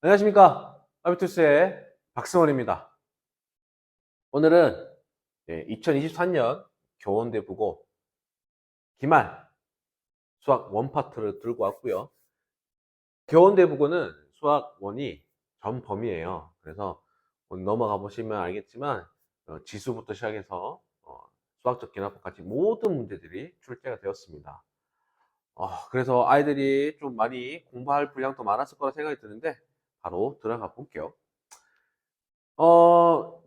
안녕하십니까. 아비투스의 박승원입니다. 오늘은 2023년 교원대부고 기말 수학 원파트를 들고 왔고요. 교원대부고는 수학 원이 전 범위예요. 그래서 오늘 넘어가 보시면 알겠지만 지수부터 시작해서 수학적 기납법까지 모든 문제들이 출제가 되었습니다. 그래서 아이들이 좀 많이 공부할 분량도 많았을 거라 생각이 드는데 바로 들어가 볼게요.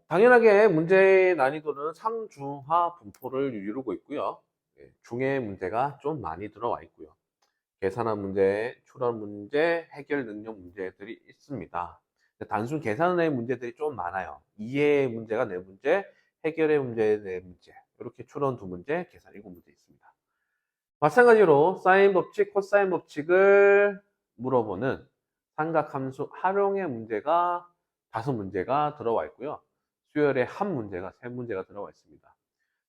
당연하게 문제의 난이도는 상중하 분포를 이루고 있고요. 중의 문제가 좀 많이 들어와 있고요. 계산한 문제, 추론 문제, 해결 능력 문제들이 있습니다. 단순 계산의 문제들이 좀 많아요. 이해의 문제가 4문제, 해결의 문제 4문제, 이렇게 추론 2문제, 계산 7문제 있습니다. 마찬가지로 사인 법칙, 코사인 법칙을 물어보는 삼각함수 활용의 문제가 5문제가 들어와 있고요. 수열의 한 문제가 3문제가 들어와 있습니다.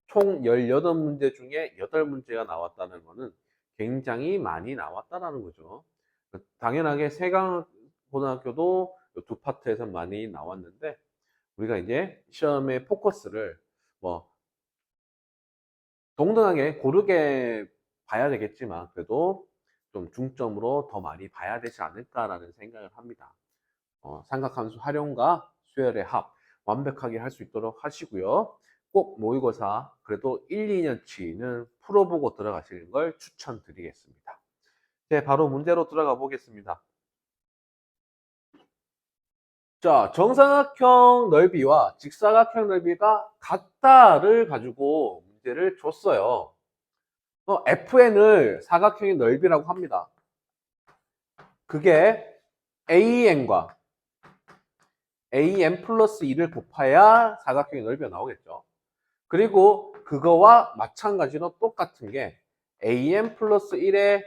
총 18문제 중에 8문제가 나왔다는 것은 굉장히 많이 나왔다는 거죠. 당연하게 세강고등학교도 2파트에서 많이 나왔는데 우리가 이제 시험의 포커스를 뭐 동등하게 고르게 봐야 되겠지만 그래도 좀 중점으로 더 많이 봐야 되지 않을까라는 생각을 합니다. 삼각함수 활용과 수열의 합 완벽하게 할 수 있도록 하시고요. 꼭 모의고사 그래도 1, 2년치는 풀어보고 들어가시는 걸 추천드리겠습니다. 네, 바로 문제로 들어가 보겠습니다. 자, 정사각형 넓이와 직사각형 넓이가 같다를 가지고 문제를 줬어요. FN을 사각형의 넓이라고 합니다. 그게 AN과 AN 플러스 2를 곱해야 사각형의 넓이가 나오겠죠. 그리고 그거와 마찬가지로 똑같은 게 AN 플러스 1의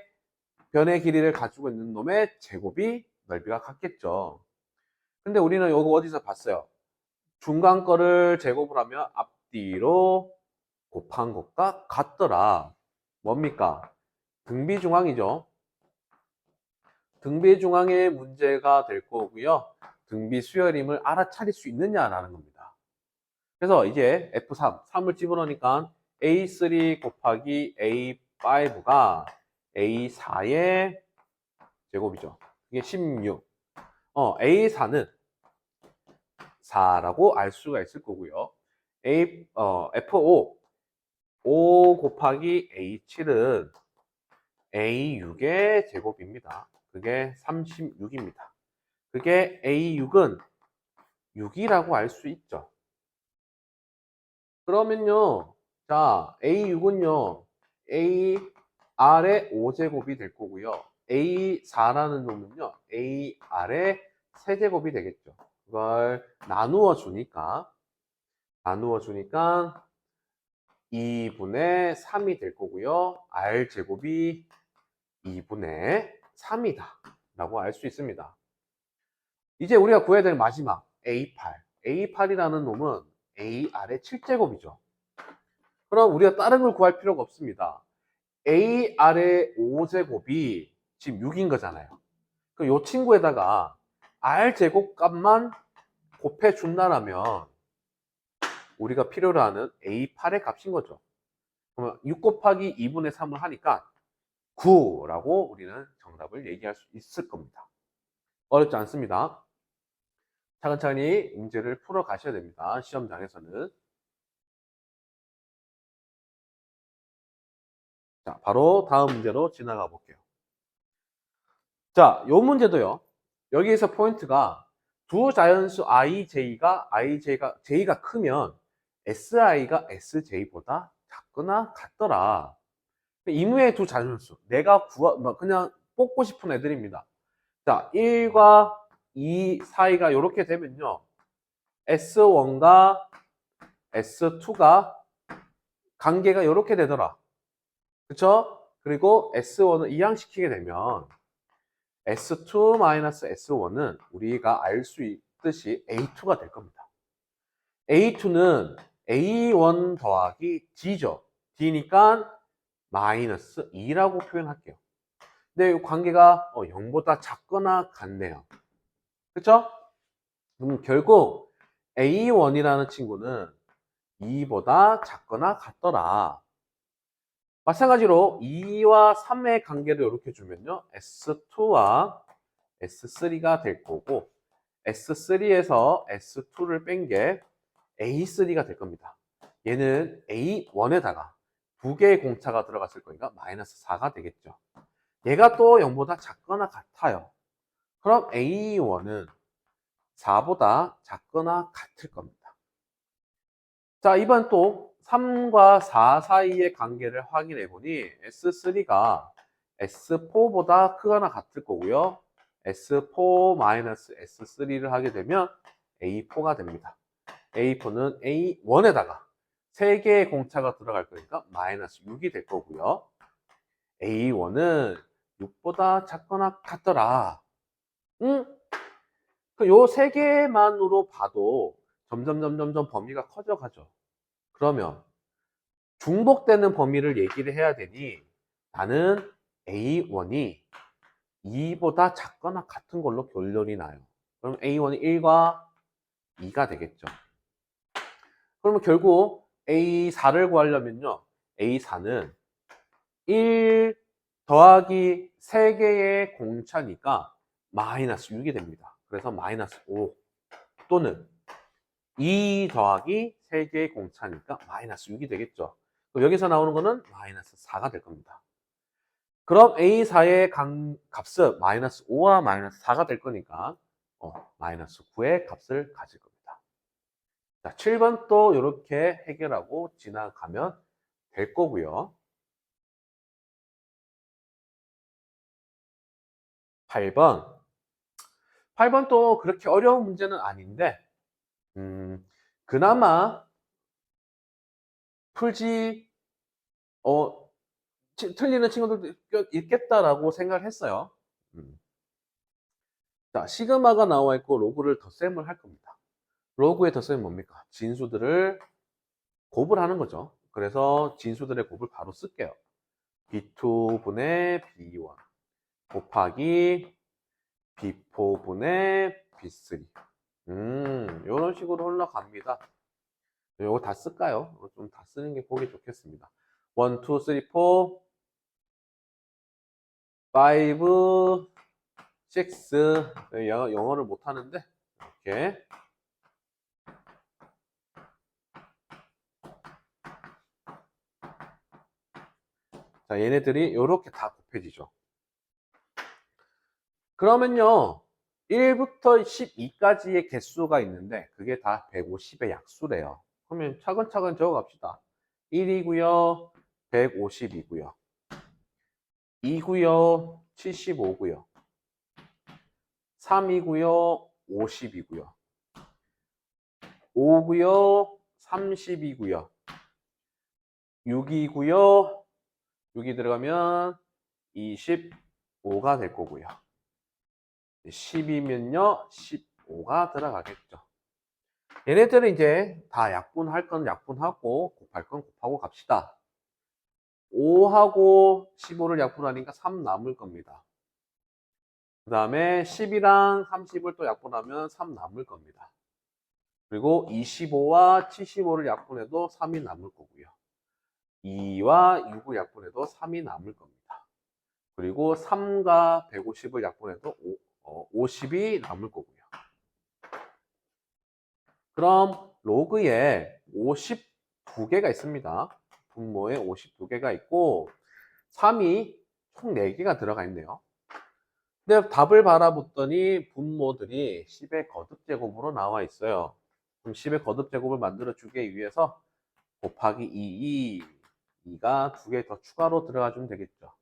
변의 길이를 가지고 있는 놈의 제곱이 넓이가 같겠죠. 근데 우리는 이거 어디서 봤어요? 중간 거를 제곱을 하면 앞뒤로 곱한 것과 같더라. 뭡니까? 등비중앙이죠. 등비중앙의 문제가 될 거고요. 등비 수열임을 알아차릴 수 있느냐라는 겁니다. 그래서 이제 F3, 3을 집어넣으니까 A3 곱하기 A5가 A4의 제곱이죠. 이게 16. A4는 4라고 알 수가 있을 거고요. F5, 5 곱하기 A7은 A6의 제곱입니다. 그게 36입니다. 그게 A6은 6이라고 알 수 있죠. 그러면요, 자, A6은요, AR의 5제곱이 될 거고요. A4라는 놈은요, AR의 세제곱이 되겠죠. 그걸 나누어 주니까 2분의 3이 될 거고요. R제곱이 2분의 3이다. 라고 알 수 있습니다. 이제 우리가 구해야 될 마지막 A8. A8이라는 놈은 AR의 7제곱이죠. 그럼 우리가 다른 걸 구할 필요가 없습니다. AR의 5제곱이 지금 6인 거잖아요. 그럼 이 친구에다가 R제곱 값만 곱해준다라면 우리가 필요로 하는 A8의 값인 거죠. 그러면 6 곱하기 2분의 3을 하니까 9라고 우리는 정답을 얘기할 수 있을 겁니다. 어렵지 않습니다. 차근차근히 문제를 풀어 가셔야 됩니다. 시험장에서는. 자, 바로 다음 문제로 지나가 볼게요. 자, 요 문제도요. 여기에서 포인트가 두 자연수 J가 크면 SI가 SJ보다 작거나 같더라. 이무의 두 자연수. 내가 그냥 뽑고 싶은 애들입니다. 자, 1과 2 사이가 이렇게 되면요. S1과 S2가 관계가 이렇게 되더라. 그쵸? 그리고 S1을 이항시키게 되면 S2-S1은 우리가 알 수 있듯이 A2가 될 겁니다. A2는 A1 더하기 D죠. D니까 마이너스 2라고 표현할게요. 근데 이 관계가 0보다 작거나 같네요. 그쵸? 결국 A1이라는 친구는 2보다 작거나 같더라. 마찬가지로 2와 3의 관계를 이렇게 주면요. S2와 S3가 될 거고 S3에서 S2를 뺀 게 A3가 될 겁니다. 얘는 A1에다가 두 개의 공차가 들어갔을 거니까 마이너스 4가 되겠죠. 얘가 또 0보다 작거나 같아요. 그럼 A1은 4보다 작거나 같을 겁니다. 자, 이번 또 3과 4 사이의 관계를 확인해 보니 S3가 S4보다 크거나 같을 거고요. S4-S3를 하게 되면 A4가 됩니다. A4는 A1에다가 3개의 공차가 들어갈 거니까 마이너스 6이 될 거고요. A1은 6보다 작거나 같더라. 응? 요 3개만으로 봐도 점점 범위가 커져가죠. 그러면 중복되는 범위를 얘기를 해야 되니 나는 A1이 2보다 작거나 같은 걸로 결론이 나요. 그럼 A1이 1과 2가 되겠죠. 그러면 결국 A4를 구하려면요. A4는 1 더하기 3개의 공차니까 마이너스 6이 됩니다. 그래서 마이너스 5 또는 2 더하기 3개의 공차니까 마이너스 6이 되겠죠. 그럼 여기서 나오는 거는 마이너스 4가 될 겁니다. 그럼 A4의 값은 마이너스 5와 마이너스 4가 될 거니까 마이너스 9의 값을 가질 겁니다. 자, 7번 또 이렇게 해결하고 지나가면 될 거고요. 8번. 8번 또 그렇게 어려운 문제는 아닌데 그나마 풀지 틀리는 친구들도 있겠다라고 생각을 했어요. 자, 시그마가 나와 있고 로그를 덧셈을 할 겁니다. 로그의 덧셈은 뭡니까? 진수들을 곱을 하는 거죠. 그래서 진수들의 곱을 바로 쓸게요. B2분의 B1 곱하기 B4분의 B3. 이런 식으로 흘러갑니다. 요거 다 쓸까요? 좀 다 쓰는 게 보기 좋겠습니다. 1, 2, 3, 4, 5, 6. 영어를 못하는데 이렇게 자, 얘네들이 이렇게 다 곱해지죠. 그러면요 1부터 12까지의 개수가 있는데 그게 다 150의 약수래요. 그러면 차근차근 적어갑시다. 1이고요 150이고요 2고요 75고요 3이고요 50이고요 5고요 30이고요 6이고요 6이 들어가면 25가 될 거고요 10이면요 15가 들어가겠죠. 얘네들은 이제 다 약분할 건 약분하고 곱할 건 곱하고 갑시다. 5하고 15를 약분하니까 3 남을 겁니다. 그 다음에 10이랑 30을 또 약분하면 3 남을 겁니다. 그리고 25와 75를 약분해도 3이 남을 거고요. 2와 6을 약분해도 3이 남을 겁니다. 그리고 3과 150을 약분해도 50이 남을 거고요. 그럼 로그에 52개가 있습니다. 분모에 52개가 있고 3이 총 4개가 들어가 있네요. 근데 답을 바라봤더니 분모들이 10의 거듭제곱으로 나와 있어요. 그럼 10의 거듭제곱을 만들어 주기 위해서 곱하기 2가 2개 더 추가로 들어가 주면 되겠죠.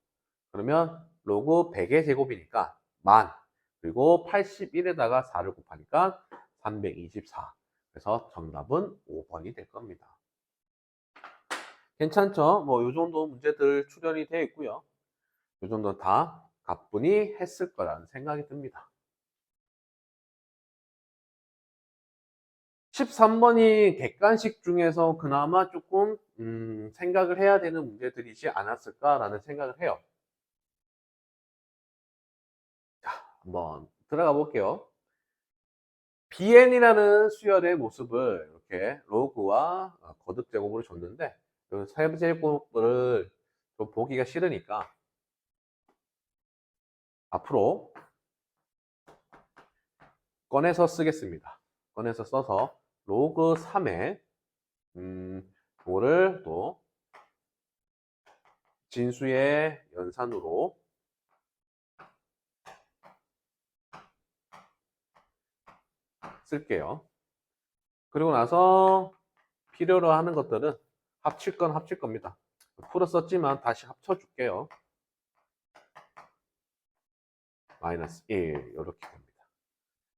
그러면 로그 100의 제곱이니까 만 그리고 81에다가 4를 곱하니까 324. 그래서 정답은 5번이 될 겁니다. 괜찮죠? 뭐 요 정도 문제들 출연이 되어 있고요. 요 정도 다 가뿐히 했을 거라는 생각이 듭니다. 13번이 객관식 중에서 그나마 조금 생각을 해야 되는 문제들이지 않았을까라는 생각을 해요. 자, 한번 들어가 볼게요. bn이라는 수열의 모습을 이렇게 로그와 거듭 제곱으로 줬는데 세제곱을 좀 보기가 싫으니까 앞으로 꺼내서 쓰겠습니다. 꺼내서 써서 로그 3에 그거를 또 진수의 연산으로 쓸게요. 그리고 나서 필요로 하는 것들은 합칠 건 합칠 겁니다. 풀어 썼지만 다시 합쳐줄게요. 마이너스 1 이렇게 됩니다.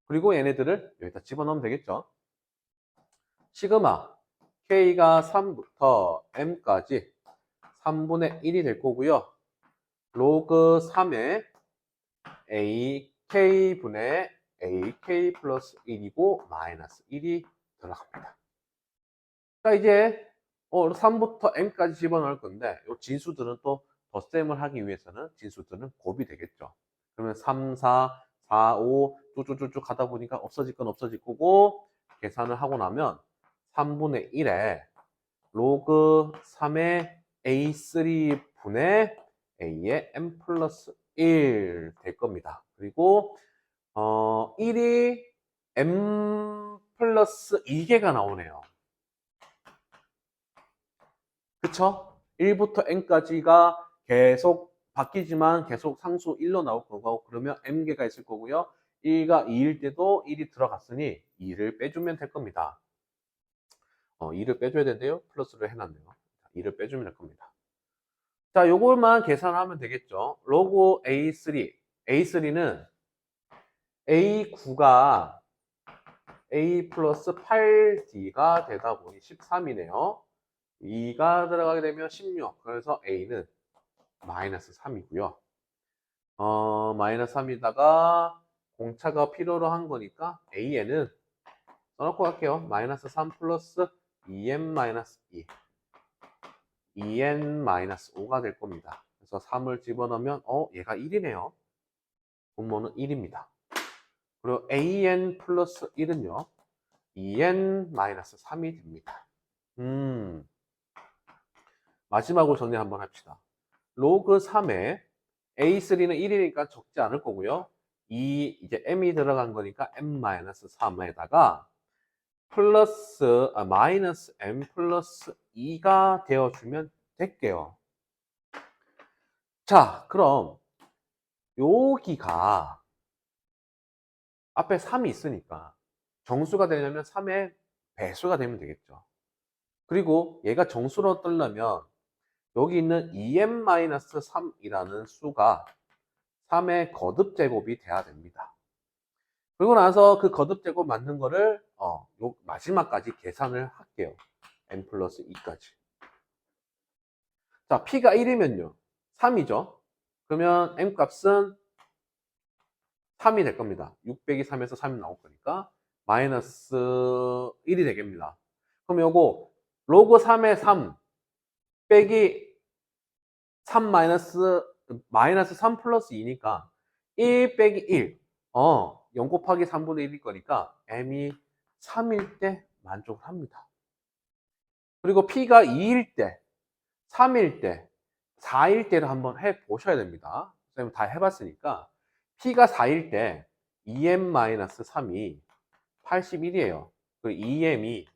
그리고 얘네들을 여기다 집어넣으면 되겠죠. 시그마 K가 3부터 M까지 3분의 1이 될 거고요. 로그 3의 AK분의 AK 플러스 1이고 마이너스 1이 들어갑니다. 자, 이제 3부터 M까지 집어넣을 건데 이 진수들은 또 덧셈을 하기 위해서는 진수들은 곱이 되겠죠. 그러면 3, 4, 4, 5 쭉쭉쭉 하다 보니까 없어질 건 없어질 거고 계산을 하고 나면 3분의 1에 로그 3의 A3분의 A의 M 플러스 1 될 겁니다. 그리고 1이 M 플러스 2개가 나오네요. 그쵸? 1부터 N까지가 계속 바뀌지만 계속 상수 1로 나올 거고 그러면 M개가 있을 거고요. 1가 2일 때도 1이 들어갔으니 2를 빼주면 될 겁니다. 2를 빼줘야 되는데요. 플러스를 해놨네요. 2를 빼주면 될 겁니다. 자, 요걸만 계산하면 되겠죠. 로그 A3. A3는 A9가 A 플러스 8D가 되다 보니 13이네요. 2가 들어가게 되면 16. 그래서 A는 마이너스 3이고요. 마이너스 3이다가 공차가 필요로 한 거니까 A에는 써놓고 갈게요. 마이너스 3 플러스 2n 마이너스 2. 2n 마이너스 5가 될 겁니다. 그래서 3을 집어넣으면 얘가 1이네요. 분모는 1입니다. 그리고 an 플러스 1은요. 2n 마이너스 3이 됩니다. 마지막으로 정리 한번 합시다. 로그 3에 A3는 1이니까 적지 않을 거고요. 이제 M이 들어간 거니까 M-3에다가 플러스, 마이너스 M 플러스 2가 되어주면 될게요. 자, 그럼 여기가 앞에 3이 있으니까 정수가 되려면 3의 배수가 되면 되겠죠. 그리고 얘가 정수로 뜨려면 여기 있는 2n-3이라는 수가 3의 거듭 제곱이 돼야 됩니다. 그리고 나서 그 거듭 제곱 맞는 거를 요 마지막까지 계산을 할게요. n 플러스 2까지. 자, p가 1이면요. 3이죠. 그러면 m 값은 3이 될 겁니다. 6 빼기 3에서 3이 나올 거니까 마이너스 1이 되겠습니다. 그럼 요거 로그 3의 3 빼기 3 마이너스 3 플러스 2니까 1 빼기 1. 0 곱하기 3분의 1일 거니까 m이 3일 때 만족을 합니다. 그리고 p가 2일 때, 3일 때, 4일 때를 한번 해 보셔야 됩니다. 선생님 다 해봤으니까 p가 4일 때 2m-3이 81이에요. 그리고 2m이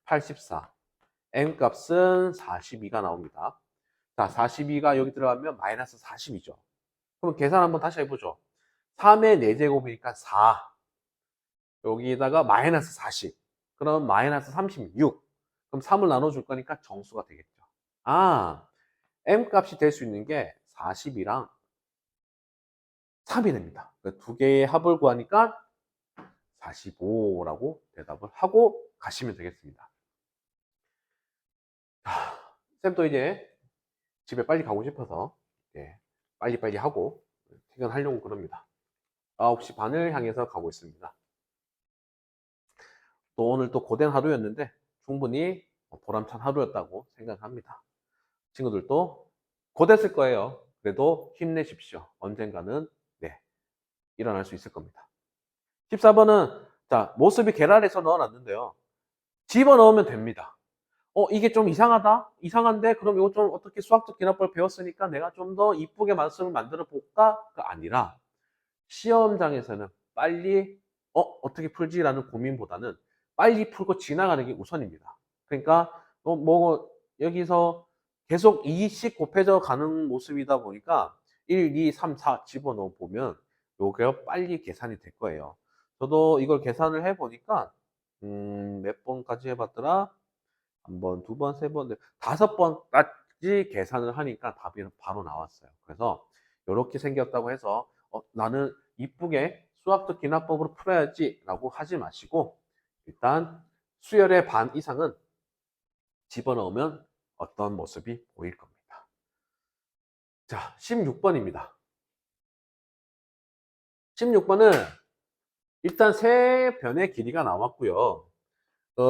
84. m 값은 42가 나옵니다. 자, 42가 여기 들어가면 마이너스 40이죠. 그럼 계산 한번 다시 해보죠. 3의 4제곱이니까 4. 여기다가 마이너스 40. 그럼 마이너스 36. 그럼 3을 나눠줄 거니까 정수가 되겠죠. m 값이 될 수 있는 게 40이랑 3이 됩니다. 두 개의 합을 구하니까 45라고 대답을 하고 가시면 되겠습니다. 쌤도 이제 집에 빨리 가고 싶어서 빨리빨리 하고 퇴근하려고 그럽니다. 9시 반을 향해서 가고 있습니다. 또 오늘 또 고된 하루였는데 충분히 보람찬 하루였다고 생각합니다. 친구들도 고됐을 거예요. 그래도 힘내십시오. 언젠가는 일어날 수 있을 겁니다. 14번은 자, 모습이 계란에서 넣어놨는데요. 집어넣으면 됩니다. 이게 좀 이상하다? 이상한데? 그럼 이거 좀 어떻게 수학적 기납법을 배웠으니까 내가 좀 더 이쁘게 말씀을 만들어 볼까?가 아니라 시험장에서는 빨리 어떻게 풀지라는 고민보다는 빨리 풀고 지나가는 게 우선입니다. 그러니까 여기서 계속 2씩 곱해져 가는 모습이다 보니까 1, 2, 3, 4 집어넣어 보면 요게 빨리 계산이 될 거예요. 저도 이걸 계산을 해 보니까 몇 번까지 해봤더라? 한 번, 두 번, 세 번, 5번까지 계산을 하니까 답이 바로 나왔어요. 그래서 이렇게 생겼다고 해서 나는 이쁘게 수학적 기납법으로 풀어야지 라고 하지 마시고 일단 수열의 반 이상은 집어넣으면 어떤 모습이 보일 겁니다. 자, 16번입니다. 16번은 일단 세 변의 길이가 나왔고요.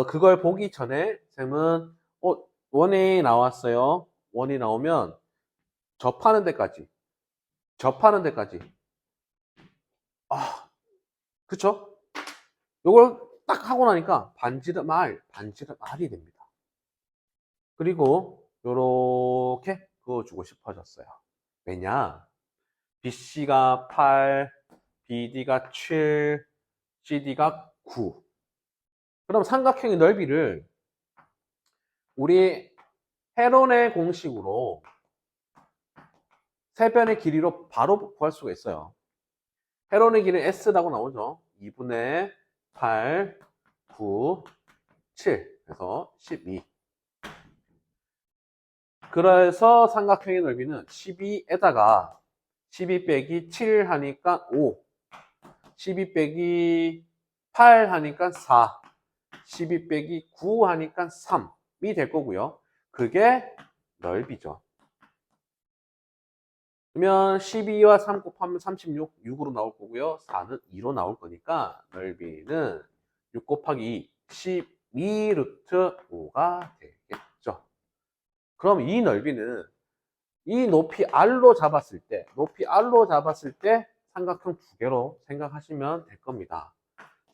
그걸 보기 전에 쌤은 원이 나왔어요. 원이 나오면 접하는 데까지 그쵸? 요걸 딱 하고 나니까 반지름 R이 됩니다. 그리고 요렇게 그어주고 싶어졌어요. 왜냐? BC가 8, BD가 7, CD가 9. 그럼 삼각형의 넓이를 우리 헤론의 공식으로 세 변의 길이로 바로 구할 수가 있어요. 헤론의 길이는 S라고 나오죠. 2분의 8, 9, 7. 그래서 12. 그래서 삼각형의 넓이는 12에다가 12 빼기 7 하니까 5, 12 빼기 8 하니까 4, 12 빼기 9 하니까 3이 될 거고요. 그게 넓이죠. 그러면 12와 3 곱하면 36, 6으로 나올 거고요. 4는 2로 나올 거니까 넓이는 6 곱하기 2, 12 루트 5가 되겠죠. 그럼 이 넓이는 이 높이 R로 잡았을 때 삼각형 두 개로 생각하시면 될 겁니다.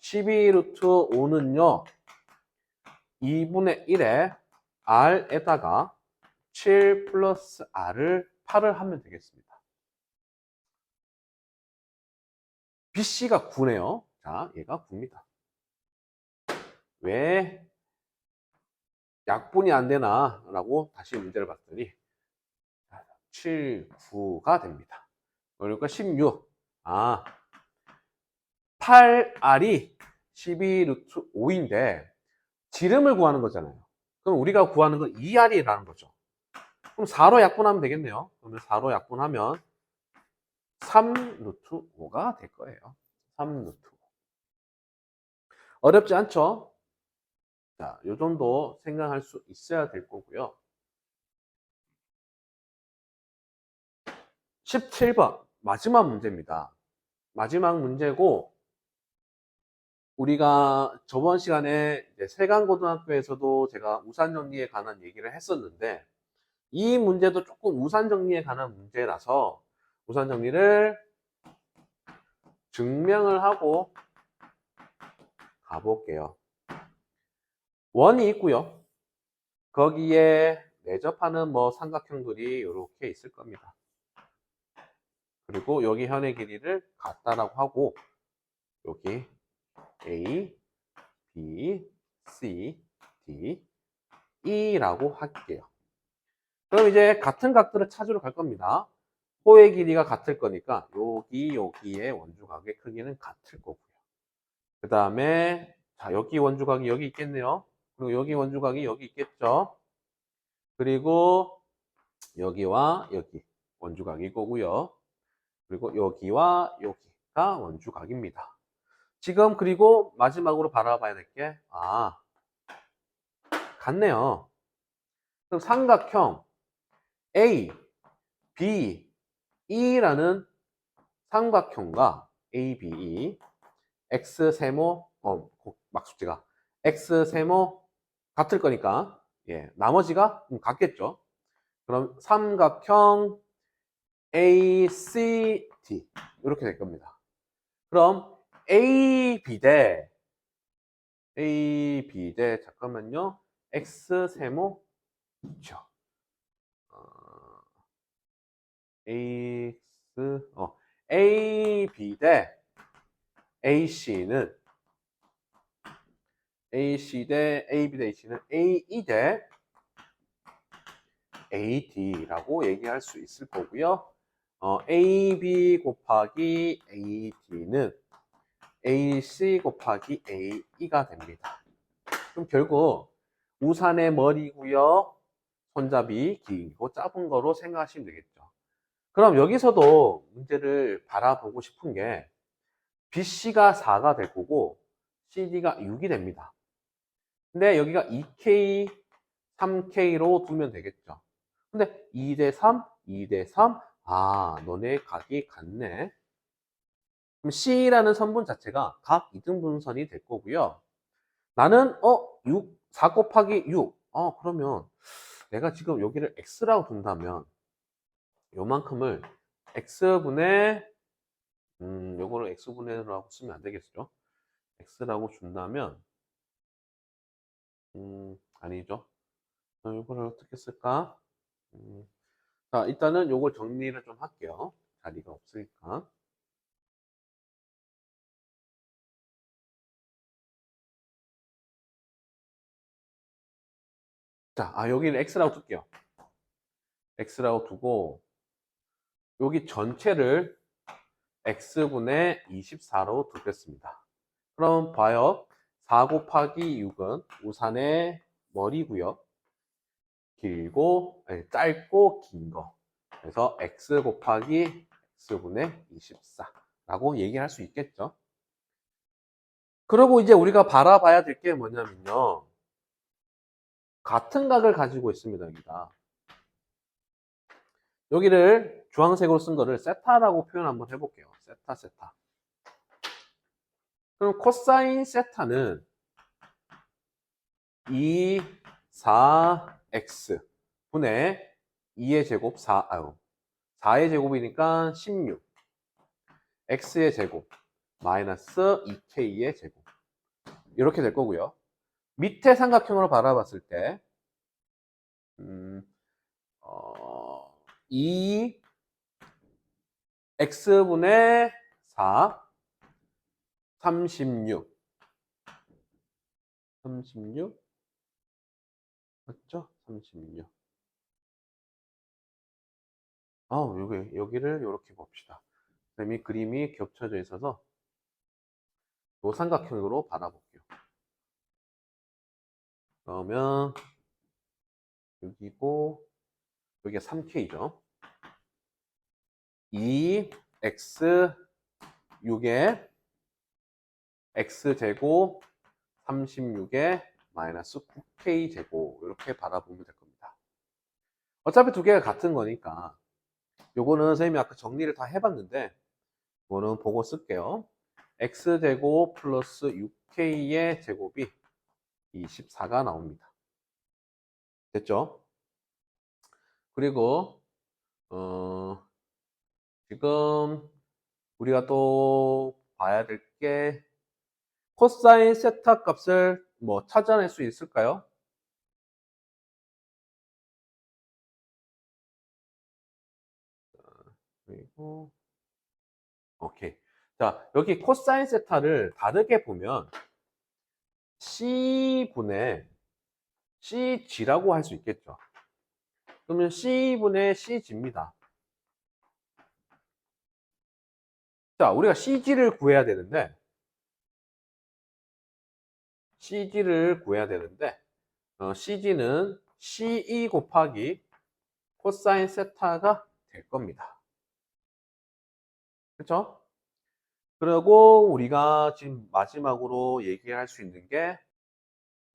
12 루트 5는요. 2분의 1에 R에다가 7 플러스 R을 8을 하면 되겠습니다. BC가 9네요. 자, 얘가 9입니다. 왜 약분이 안 되나? 라고 다시 문제를 봤더니 7, 9가 됩니다. 그러니까 16. 8R이 12 루트 5인데 지름을 구하는 거잖아요. 그럼 우리가 구하는 건 2R이라는 거죠. 그럼 4로 약분하면 되겠네요. 그러면 4로 약분하면 3 루트 5가 될 거예요. 3 루트 5. 어렵지 않죠? 자, 요 정도 생각할 수 있어야 될 거고요. 17번 마지막 문제입니다. 마지막 문제고 우리가 저번 시간에 세강고등학교에서도 제가 우산정리에 관한 얘기를 했었는데 이 문제도 조금 우산정리에 관한 문제라서 우산정리를 증명을 하고 가볼게요. 원이 있고요. 거기에 내접하는 삼각형들이 이렇게 있을 겁니다. 그리고 여기 현의 길이를 같다라고 하고 여기 A, B, C, D, E라고 할게요. 그럼 이제 같은 각들을 찾으러 갈 겁니다. 호의 길이가 같을 거니까 여기의 원주각의 크기는 같을 거고요. 그 다음에 자 여기 원주각이 여기 있겠네요. 그리고 여기 원주각이 여기 있겠죠. 그리고 여기와 여기 원주각이 거고요. 그리고 여기와 여기가 원주각입니다. 지금 그리고 마지막으로 바라봐야 될 게 같네요. 그럼 삼각형 A, B, E라는 삼각형과 A, B, E X 세모 막숫지가 X 세모 같을 거니까 나머지가 같겠죠. 그럼 삼각형 ACD 이렇게 될 겁니다. 그럼 AB 대 A, B 대 잠깐만요. X 세모 있죠. AX A, B 대 AC는 AC 대 AB 대 AC는 AE 대 AD라고 얘기할 수 있을 거고요. AB 곱하기 AD는 AC 곱하기 AE가 됩니다. 그럼 결국 우산의 머리고요. 손잡이 길고 짧은 거로 생각하시면 되겠죠. 그럼 여기서도 문제를 바라보고 싶은 게 BC가 4가 될 거고 CD가 6이 됩니다. 근데 여기가 2K, 3K로 두면 되겠죠. 근데 2대 3, 2대 3, 너네 각이 같네. 그럼 C라는 선분 자체가 각 이등분선이 될 거고요. 나는 4 곱하기 6. 그러면 내가 지금 여기를 X라고 둔다면 요만큼을 X분의 요거를 X분의라고 쓰면 안 되겠죠? X라고 준다면 아니죠. 요거를 어떻게 쓸까? 자, 일단은 요걸 정리를 좀 할게요. 자리가 없으니까. 자, 여기는 X라고 둘게요. X라고 두고 여기 전체를 X분의 24로 두겠습니다. 그럼 봐요. 4 곱하기 6은 우산의 머리고요. 길고, 짧고 긴 거. 그래서 X 곱하기 X분의 24라고 얘기할 수 있겠죠. 그리고 이제 우리가 바라봐야 될 게 뭐냐면요. 같은 각을 가지고 있습니다, 여기가. 여기를 주황색으로 쓴 거를 세타라고 표현 한번 해볼게요. 세타, 세타. 그럼 코사인 세타는 2, 4x 분의 2의 제곱 4의 제곱이니까 16 x의 제곱 마이너스 2k의 제곱 이렇게 될 거고요. 밑에 삼각형으로 바라봤을 때 2 x분의 4 36 맞죠? 36 여기를 이렇게 봅시다. 그다음에 그림이 겹쳐져 있어서 이 삼각형으로 바라볼게요. 그러면 여기고 여기가 3K죠. 2x 6에 x제곱 36에 마이너스 9K제곱 이렇게 바라보면 될 겁니다. 어차피 두 개가 같은 거니까 요거는 선생님이 아까 정리를 다 해봤는데 이거는 보고 쓸게요. x제곱 플러스 6K의 제곱이 24가 나옵니다. 됐죠? 그리고 지금 우리가 또 봐야 될 게 코사인 세타 값을 뭐 찾아낼 수 있을까요? 그리고 오케이. 자, 여기 코사인 세타를 다르게 보면 C분의 CG라고 할 수 있겠죠. 그러면 C분의 CG입니다. 자, 우리가 CG를 구해야 되는데 CG는 CE 곱하기 코사인 세타가 될 겁니다. 그렇죠? 그리고 우리가 지금 마지막으로 얘기할 수 있는 게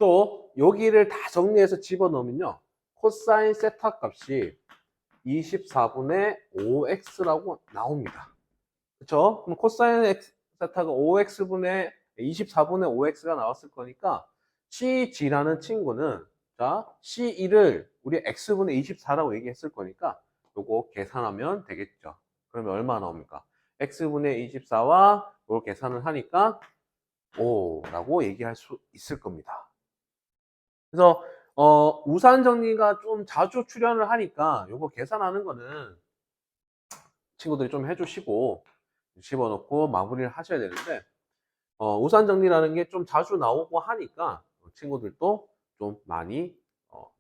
또 여기를 다 정리해서 집어넣으면요. 코사인 세타 값이 24분의 5x라고 나옵니다. 그렇죠? 그럼 코사인 세타가 5x분의 24분의 5x가 나왔을 거니까 CG라는 친구는 자 C1을 우리 x분의 24라고 얘기했을 거니까 요거 계산하면 되겠죠. 그러면 얼마 나옵니까? x분의 24와 이걸 계산을 하니까 라고 얘기할 수 있을 겁니다. 그래서 우산 정리가 좀 자주 출연을 하니까 요거 계산하는 거는 친구들이 좀 해주시고 집어넣고 마무리를 하셔야 되는데, 우산 정리라는 게 좀 자주 나오고 하니까 친구들도 좀 많이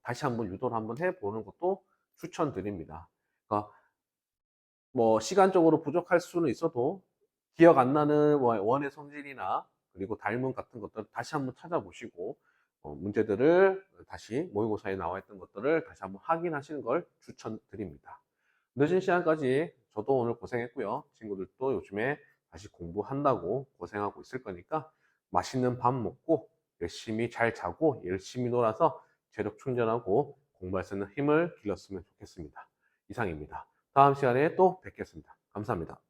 다시 한번 유도를 한번 해보는 것도 추천드립니다. 그러니까 뭐 시간적으로 부족할 수는 있어도 기억 안 나는 원의 성질이나 그리고 닮음 같은 것들 다시 한번 찾아보시고 문제들을 다시 모의고사에 나와 있던 것들을 다시 한번 확인하시는 걸 추천드립니다. 늦은 시간까지 저도 오늘 고생했고요. 친구들도 요즘에 다시 공부한다고 고생하고 있을 거니까 맛있는 밥 먹고 열심히 잘 자고 열심히 놀아서 체력 충전하고 공부할 수 있는 힘을 길렀으면 좋겠습니다. 이상입니다. 다음 시간에 또 뵙겠습니다. 감사합니다.